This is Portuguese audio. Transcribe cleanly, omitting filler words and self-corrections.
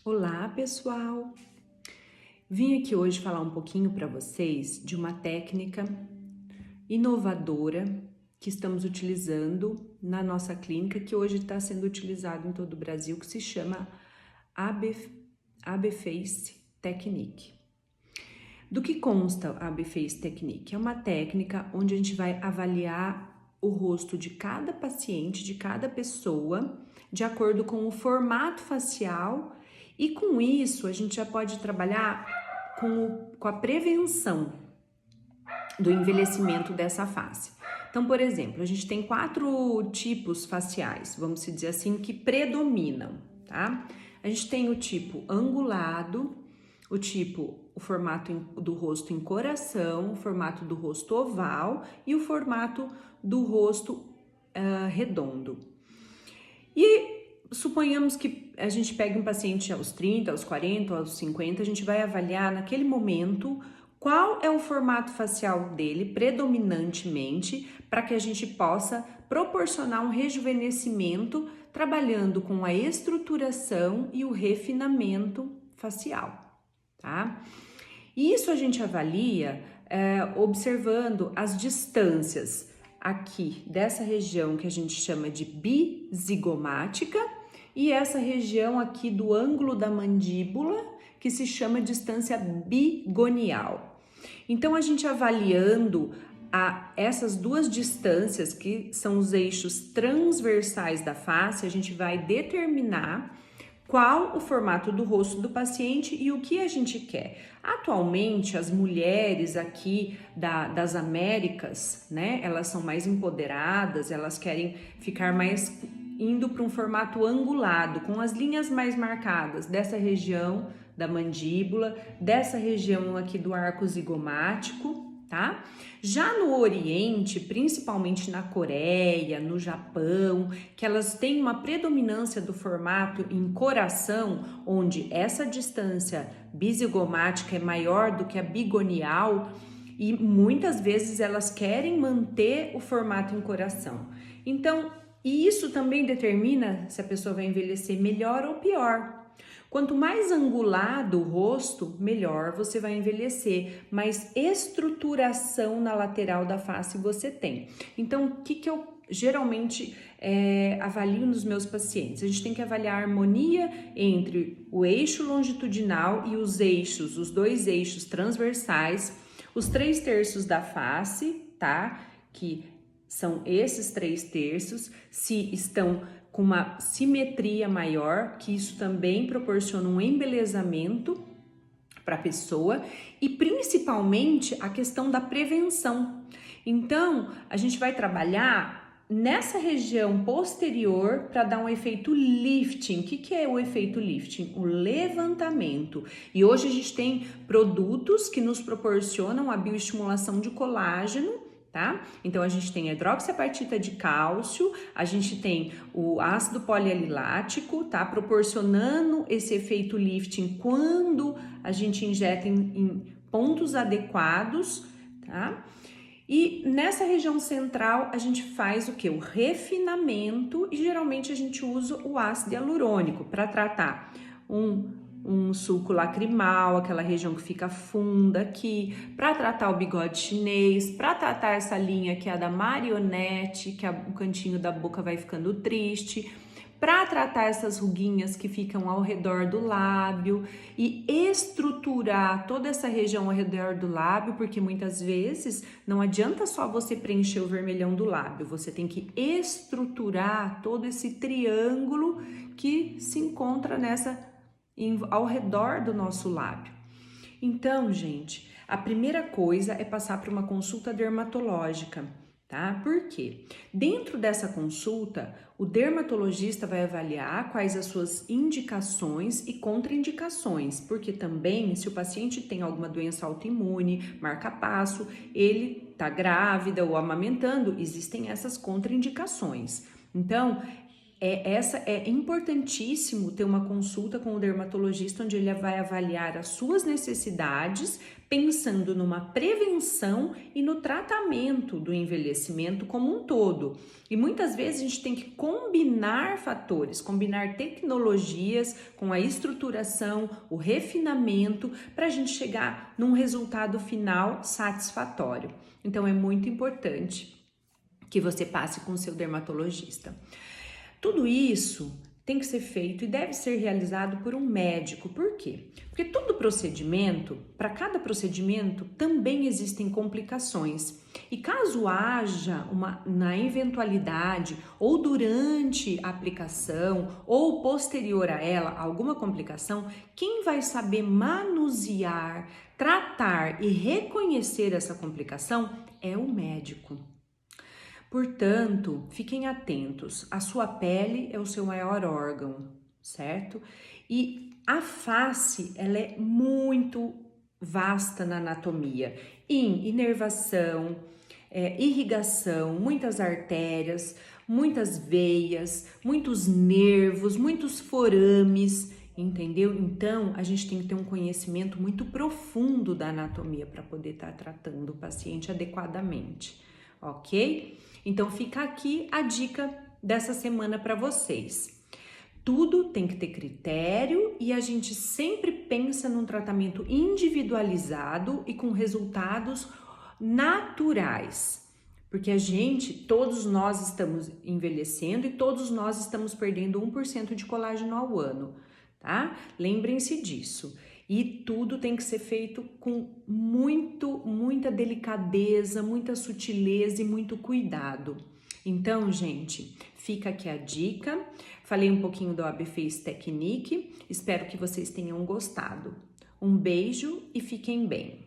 Olá, pessoal! Vim aqui hoje falar um pouquinho para vocês de uma técnica inovadora que estamos utilizando na nossa clínica, que hoje está sendo utilizado em todo o Brasil, que se chama AB Face Technique. Do que consta a AB Face Technique? É uma técnica onde a gente vai avaliar o rosto de cada paciente, de cada pessoa, de acordo com o formato facial, e com isso a gente já pode trabalhar com a prevenção do envelhecimento dessa face. Então, por exemplo, a gente tem 4 tipos faciais, vamos dizer assim, que predominam, tá? A gente tem o tipo angulado, o formato do rosto em coração, o formato do rosto oval e o formato do rosto redondo. E suponhamos que a gente pegue um paciente aos 30, aos 40, aos 50, a gente vai avaliar naquele momento qual é o formato facial dele predominantemente para que a gente possa proporcionar um rejuvenescimento trabalhando com a estruturação e o refinamento facial, tá? E isso a gente avalia observando as distâncias aqui dessa região que a gente chama de bizigomática e essa região aqui do ângulo da mandíbula que se chama distância bigonial. Então a gente avaliando essas duas distâncias que são os eixos transversais da face, a gente vai determinar qual o formato do rosto do paciente e o que a gente quer. Atualmente, as mulheres aqui das Américas, né, elas são mais empoderadas, elas querem ficar mais indo para um formato angulado, com as linhas mais marcadas dessa região da mandíbula, dessa região aqui do arco zigomático, tá? Já no Oriente, principalmente na Coreia, no Japão, que elas têm uma predominância do formato em coração, onde essa distância bizigomática é maior do que a bigonial, e muitas vezes elas querem manter o formato em coração. Então, isso também determina se a pessoa vai envelhecer melhor ou pior. Quanto mais angulado o rosto, melhor você vai envelhecer, mais estruturação na lateral da face você tem. Então, o que eu geralmente avalio nos meus pacientes? A gente tem que avaliar a harmonia entre o eixo longitudinal e os 2 eixos transversais, os 3/3 da face, tá? Que são esses 3/3, se estão com uma simetria maior, que isso também proporciona um embelezamento para a pessoa, e principalmente a questão da prevenção. Então, a gente vai trabalhar nessa região posterior para dar um efeito lifting. O que é o efeito lifting? O levantamento. E hoje a gente tem produtos que nos proporcionam a bioestimulação de colágeno, tá? Então a gente tem a hidroxiapatita de cálcio, a gente tem o ácido polialilático, tá? Proporcionando esse efeito lifting quando a gente injeta em pontos adequados, tá? E nessa região central a gente faz o que? O refinamento, e geralmente a gente usa o ácido hialurônico para tratar um sulco lacrimal, aquela região que fica funda aqui, para tratar o bigode chinês, para tratar essa linha que é a da marionete, que o cantinho da boca vai ficando triste, para tratar essas ruguinhas que ficam ao redor do lábio e estruturar toda essa região ao redor do lábio, porque muitas vezes não adianta só você preencher o vermelhão do lábio, você tem que estruturar todo esse triângulo que se encontra ao redor do nosso lábio. Então, gente, a primeira coisa é passar por uma consulta dermatológica, tá? Por quê? Dentro dessa consulta, o dermatologista vai avaliar quais as suas indicações e contraindicações, porque também, se o paciente tem alguma doença autoimune, marca-passo, ele tá grávida ou amamentando, existem essas contraindicações. Então, É importantíssimo ter uma consulta com o dermatologista onde ele vai avaliar as suas necessidades, pensando numa prevenção e no tratamento do envelhecimento como um todo. E muitas vezes a gente tem que combinar fatores, combinar tecnologias com a estruturação, o refinamento, para a gente chegar num resultado final satisfatório. Então é muito importante que você passe com o seu dermatologista. Tudo isso tem que ser feito e deve ser realizado por um médico. Por quê? Porque todo procedimento, para cada procedimento, também existem complicações. E caso haja na eventualidade ou durante a aplicação ou posterior a ela alguma complicação, quem vai saber manusear, tratar e reconhecer essa complicação é o médico. Portanto, fiquem atentos, a sua pele é o seu maior órgão, certo? E a face, ela é muito vasta na anatomia, em inervação, irrigação, muitas artérias, muitas veias, muitos nervos, muitos forames, entendeu? Então, a gente tem que ter um conhecimento muito profundo da anatomia para poder estar tratando o paciente adequadamente, ok? Então fica aqui a dica dessa semana para vocês. Tudo tem que ter critério e a gente sempre pensa num tratamento individualizado e com resultados naturais. Porque todos nós estamos envelhecendo e todos nós estamos perdendo 1% de colágeno ao ano, tá? Lembrem-se disso. E tudo tem que ser feito com muita delicadeza, muita sutileza e muito cuidado. Então, gente, fica aqui a dica. Falei um pouquinho do AB Face Technique. Espero que vocês tenham gostado. Um beijo e fiquem bem.